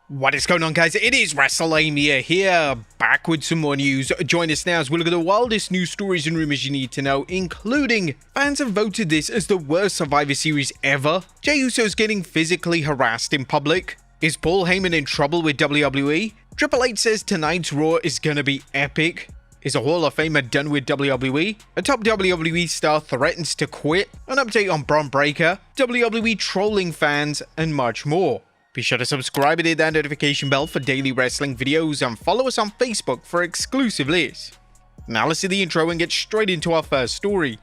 What is going on, guys? It is WrestleMania here, back with some more news. Join us now as we look at the wildest news stories and rumors you need to know, including fans have voted this as the worst Survivor Series ever. Jey Uso is getting physically harassed in public. Is Paul Heyman in trouble with WWE? Triple H says tonight's Raw is gonna be epic. Is a Hall of Famer done with WWE? A top WWE star threatens to quit. An update on Bron Breakker, WWE trolling fans, and much more. Be sure to subscribe and hit that notification bell for daily wrestling videos and follow us on Facebook for exclusive lists. Now let's see the intro and get straight into our first story.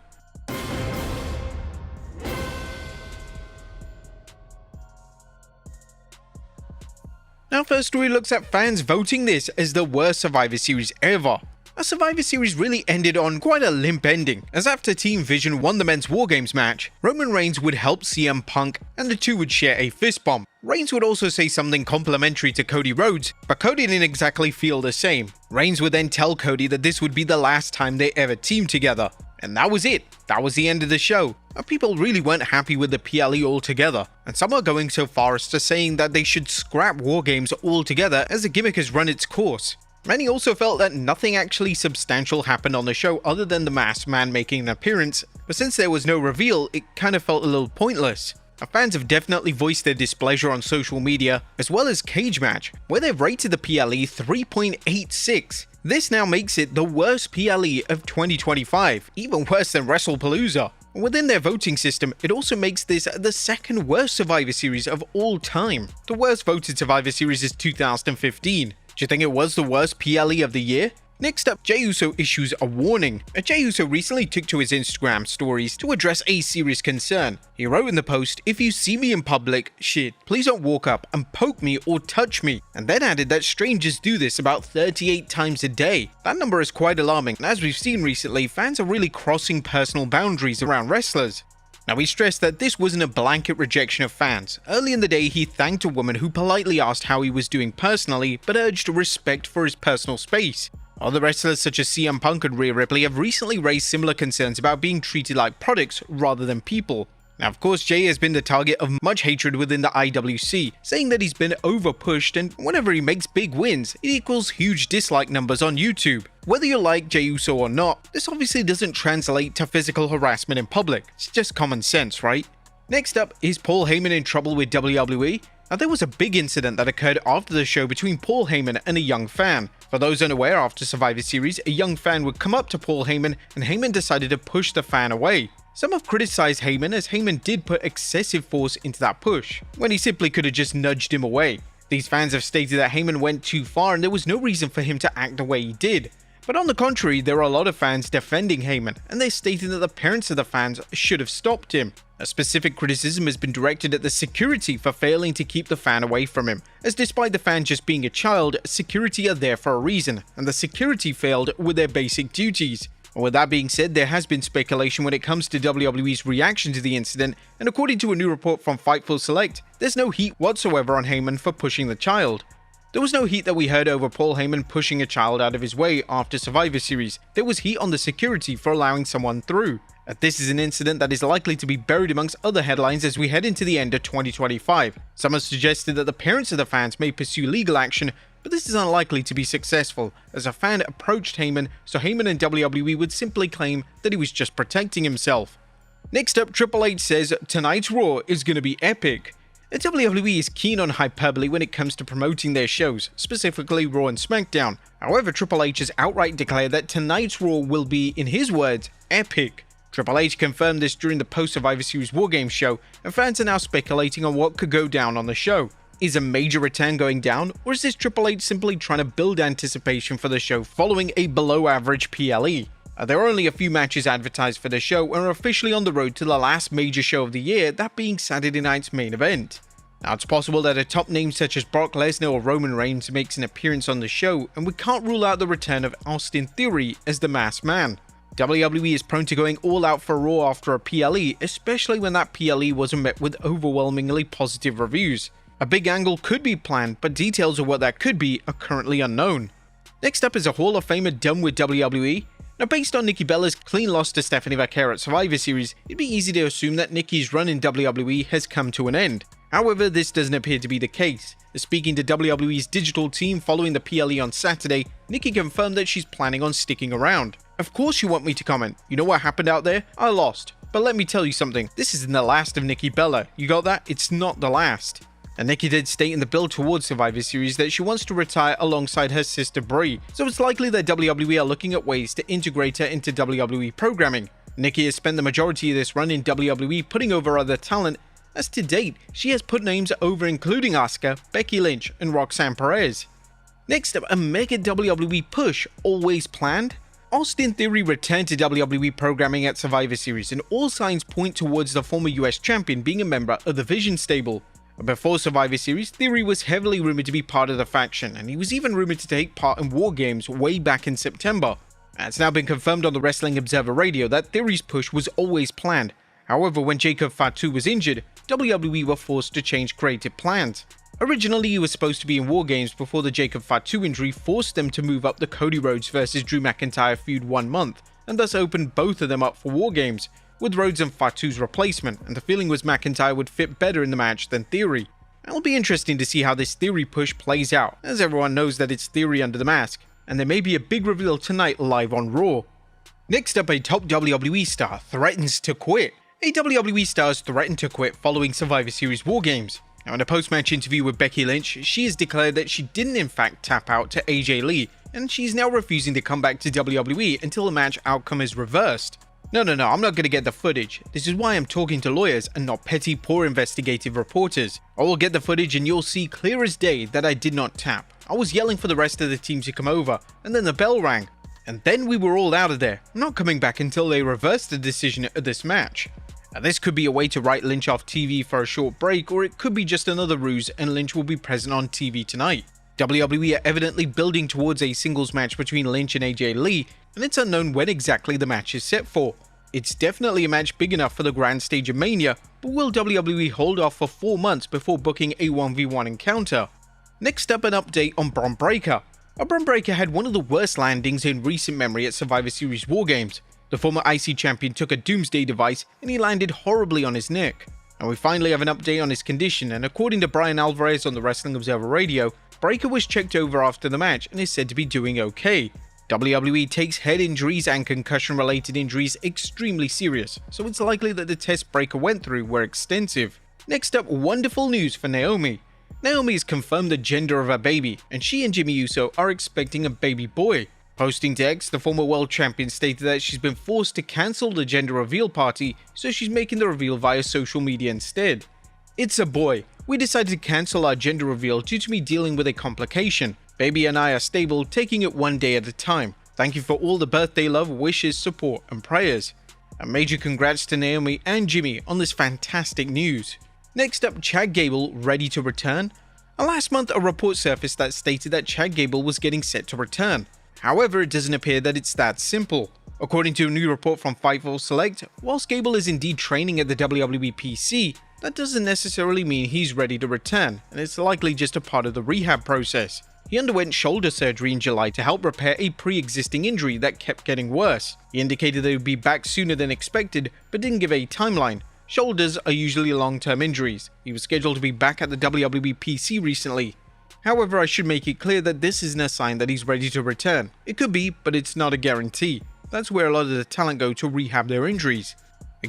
Our first story looks at fans voting this as the worst Survivor Series ever. Our Survivor Series really ended on quite a limp ending, as after Team Vision won the men's War Games match, Roman Reigns would help CM Punk and the two would share a fist bump. Reigns would also say something complimentary to Cody Rhodes, but Cody didn't exactly feel the same. Reigns would then tell Cody that this would be the last time they ever teamed together. And that was it. That was the end of the show. And people really weren't happy with the PLE altogether, and some are going so far as to saying that they should scrap War Games altogether as the gimmick has run its course. Many also felt that nothing actually substantial happened on the show other than the masked man making an appearance, but since there was no reveal, it kind of felt a little pointless. Fans have definitely voiced their displeasure on social media, as well as Cage Match, where they've rated the PLE 3.86. This now makes it the worst PLE of 2025, even worse than WrestlePalooza. Within their voting system, it also makes this the second worst Survivor Series of all time. The worst voted Survivor Series is 2015. Do you think it was the worst PLE of the year? Next up, Jey Uso issues a warning. Jey Uso recently took to his Instagram stories to address a serious concern. He wrote in the post, "If you see me in public, shit, please don't walk up and poke me or touch me," and then added that strangers do this about 38 times a day. That number is quite alarming, and as we've seen recently, fans are really crossing personal boundaries around wrestlers. Now, he stressed that this wasn't a blanket rejection of fans. Early in the day, he thanked a woman who politely asked how he was doing personally, but urged respect for his personal space. Other wrestlers such as CM Punk and RHEA Ripley have recently raised similar concerns about being treated like products rather than people. Now, of course, Jey has been the target of much hatred within the IWC, saying that he's been overpushed and whenever he makes big wins, it equals huge dislike numbers on YouTube. Whether you like Jey Uso or not, this obviously doesn't translate to physical harassment in public. It's just common sense, right? Next up, is Paul Heyman in trouble with WWE? Now, there was a big incident that occurred after the show between Paul Heyman and a young fan. For those unaware, after Survivor Series, a young fan would come up to Paul Heyman and Heyman decided to push the fan away. Some have criticized Heyman as Heyman did put excessive force into that push, when he simply could have just nudged him away. These fans have stated that Heyman went too far and there was no reason for him to act the way he did. But on the contrary, there are a lot of fans defending Heyman, and they're stating that the parents of the fans should have stopped him. A specific criticism has been directed at the security for failing to keep the fan away from him, as despite the fan just being a child, security are there for a reason, and the security failed with their basic duties. With that being said, there has been speculation when it comes to WWE's reaction to the incident, and according to a new report from Fightful Select, there's no heat whatsoever on Heyman for pushing the child. There was no heat that we heard over Paul Heyman pushing a child out of his way after Survivor Series. There was heat on the security for allowing someone through. This is an incident that is likely to be buried amongst other headlines as we head into the end of 2025. Some have suggested that the parents of the fans may pursue legal action, but this is unlikely to be successful, as a fan approached Heyman, so Heyman and WWE would simply claim that he was just protecting himself. Next up, Triple H says tonight's Raw is going to be epic. The WWE is keen on hyperbole when it comes to promoting their shows, specifically Raw and SmackDown. However, Triple H has outright declared that tonight's Raw will be, in his words, epic. Triple H confirmed this during the post-Survivor Series War Games show, and fans are now speculating on what could go down on the show. Is a major return going down, or is this Triple H simply trying to build anticipation for the show following a below-average PLE? There are only a few matches advertised for the show and are officially on the road to the last major show of the year, that being Saturday night's main event. Now, it's possible that a top name such as Brock Lesnar or Roman Reigns makes an appearance on the show, and we can't rule out the return of Austin Theory as the masked man. WWE is prone to going all out for Raw after a PLE, especially when that PLE wasn't met with overwhelmingly positive reviews. A big angle could be planned, but details of what that could be are currently unknown. Next up is a Hall of Famer done with WWE. Now, based on Nikki Bella's clean loss to Stephanie Vaquer at Survivor Series, it'd be easy to assume that Nikki's run in WWE has come to an end. However, this doesn't appear to be the case. Speaking to WWE's digital team following the PLE on Saturday, Nikki confirmed that she's planning on sticking around. "Of course you want me to comment. You know what happened out there? I lost. But let me tell you something, this isn't the last of Nikki Bella. You got that? It's not the last." And Nikki did state in the build towards Survivor Series that she wants to retire alongside her sister Brie, so it's likely that WWE are looking at ways to integrate her into WWE programming. Nikki has spent the majority of this run in WWE putting over other talent, as to date, she has put names over including Asuka, Becky Lynch, and Roxanne Perez. Next up, a mega WWE push, always planned? Austin Theory returned to WWE programming at Survivor Series, and all signs point towards the former US champion being a member of the Vision stable. Before Survivor Series, Theory was heavily rumored to be part of the faction, and he was even rumored to take part in War Games way back in September. It's now been confirmed on the Wrestling Observer Radio that Theory's push was always planned. However, when Jacob Fatu was injured, WWE were forced to change creative plans. Originally, he was supposed to be in War Games before the Jacob Fatu injury forced them to move up the Cody Rhodes vs Drew McIntyre feud 1 month, and thus opened both of them up for War Games, with Rhodes and Fatu's replacement, and the feeling was McIntyre would fit better in the match than Theory. It'll be interesting to see how this Theory push plays out, as everyone knows that it's Theory under the mask, and there may be a big reveal tonight live on Raw. Next up, a top WWE star threatens to quit. A WWE star has threatened to quit following Survivor Series War Games. Now, in a post-match interview with Becky Lynch, she has declared that she didn't in fact tap out to AJ Lee, and she's now refusing to come back to WWE until the match outcome is reversed. No, I'm not gonna get the footage. This is why I'm talking to lawyers and not petty, poor investigative reporters. I will get the footage and you'll see clear as day that I did not tap. I was yelling for the rest of the team to come over, and then the bell rang. And then we were all out of there. I'm not coming back until they reverse the decision of this match. Now, this could be a way to write Lynch off TV for a short break, or it could be just another ruse and Lynch will be present on TV tonight. WWE are evidently building towards a singles match between Lynch and AJ Lee, and it's unknown when exactly the match is set for. It's definitely a match big enough for the grand stage of Mania, but will WWE hold off for 4 months before booking a 1v1 encounter? Next up, an update on Bron Breakker. Bron Breakker had one of the worst landings in recent memory at Survivor Series War Games. The former IC champion took a Doomsday device and he landed horribly on his neck. And we finally have an update on his condition, and according to Brian Alvarez on the Wrestling Observer Radio, Breakker was checked over after the match and is said to be doing okay. WWE takes head injuries and concussion related injuries extremely serious, so it's likely that the tests Breakker went through were extensive. Next up, wonderful news for Naomi. Naomi has confirmed the gender of her baby, and she and Jimmy Uso are expecting a baby boy. Posting to X, the former world champion stated that she's been forced to cancel the gender reveal party, so she's making the reveal via social media instead. "It's a boy. We decided to cancel our gender reveal due to me dealing with a complication. Baby and I are stable, taking it one day at a time. Thank you for all the birthday love, wishes, support, and prayers." A major congrats to Naomi and Jimmy on this fantastic news. Next up, Chad Gable ready to return? Last month, a report surfaced that stated that Chad Gable was getting set to return. However, it doesn't appear that it's that simple. According to a new report from Fightful Select, whilst Gable is indeed training at the WWE PC, that doesn't necessarily mean he's ready to return, and it's likely just a part of the rehab process. He underwent shoulder surgery in July to help repair a pre-existing injury that kept getting worse. He indicated that he would be back sooner than expected, but didn't give a timeline. Shoulders are usually long-term injuries. He was scheduled to be back at the WWE PC recently. However, I should make it clear that this isn't a sign that he's ready to return. It could be, but it's not a guarantee. That's where a lot of the talent go to rehab their injuries.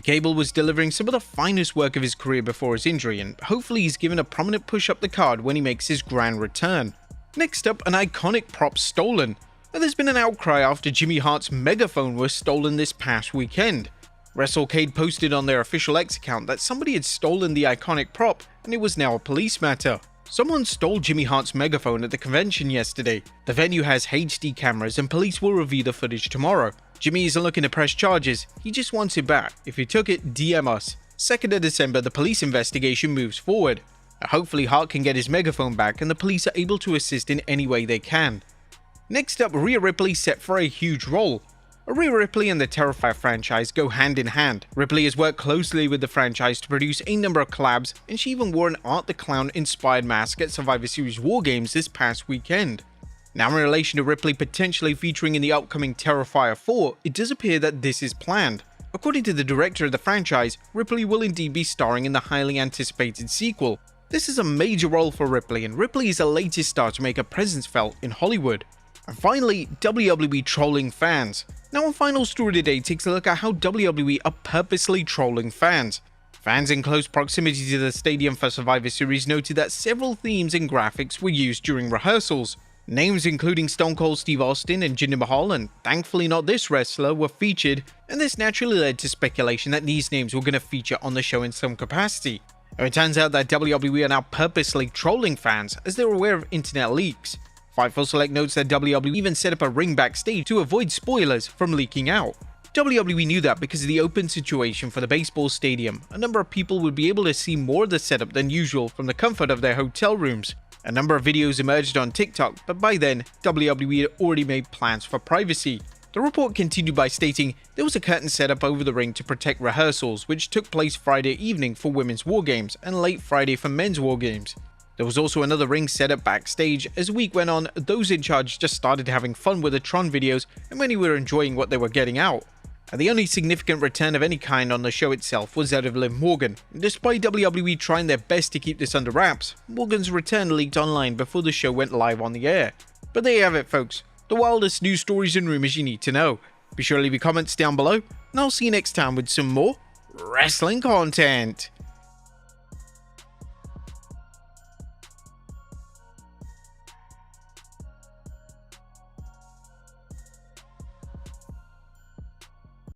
Gable was delivering some of the finest work of his career before his injury, and hopefully he's given a prominent push up the card when he makes his grand return. Next up, an iconic prop stolen. Now, there's been an outcry after Jimmy Hart's megaphone was stolen this past weekend. WrestleCade posted on their official X account that somebody had stolen the iconic prop, and it was now a police matter. Someone stole Jimmy Hart's megaphone at the convention yesterday. The venue has HD cameras and police will review the footage tomorrow. Jimmy isn't looking to press charges, he just wants it back. If you took it, DM us. 2nd of December, the police investigation moves forward. Hopefully Hart can get his megaphone back and the police are able to assist in any way they can. Next up, Rhea Ripley set for a huge role. Rhea Ripley and the Terrifier franchise go hand in hand. Ripley has worked closely with the franchise to produce a number of collabs, and she even wore an Art the Clown inspired mask at Survivor Series War Games this past weekend. Now, in relation to Ripley potentially featuring in the upcoming Terrifier 4, it does appear that this is planned. According to the director of the franchise, Ripley will indeed be starring in the highly anticipated sequel. This is a major role for Ripley, and Ripley is the latest star to make a presence felt in Hollywood. And finally, WWE trolling fans. Now, our final story today takes a look at how WWE are purposely trolling fans. Fans in close proximity to the stadium for Survivor Series noted that several themes and graphics were used during rehearsals. Names including Stone Cold Steve Austin and Jinder Mahal, and thankfully not this wrestler, were featured, and this naturally led to speculation that these names were going to feature on the show in some capacity. And it turns out that WWE are now purposely trolling fans as they're aware of internet leaks. Fightful Select notes that WWE even set up a ring backstage to avoid spoilers from leaking out. WWE knew that because of the open situation for the baseball stadium, a number of people would be able to see more of the setup than usual from the comfort of their hotel rooms. A number of videos emerged on TikTok, but by then, WWE had already made plans for privacy. The report continued by stating there was a curtain set up over the ring to protect rehearsals, which took place Friday evening for women's war games and late Friday for men's war games. There was also another ring set up backstage. As the week went on, those in charge just started having fun with the Tron videos, and many were enjoying what they were getting out. And the only significant return of any kind on the show itself was that of Liv Morgan. Despite WWE trying their best to keep this under wraps, Morgan's return leaked online before the show went live on the air. But there you have it, folks. The wildest news stories and rumors you need to know. Be sure to leave your comments down below, and I'll see you next time with some more wrestling content.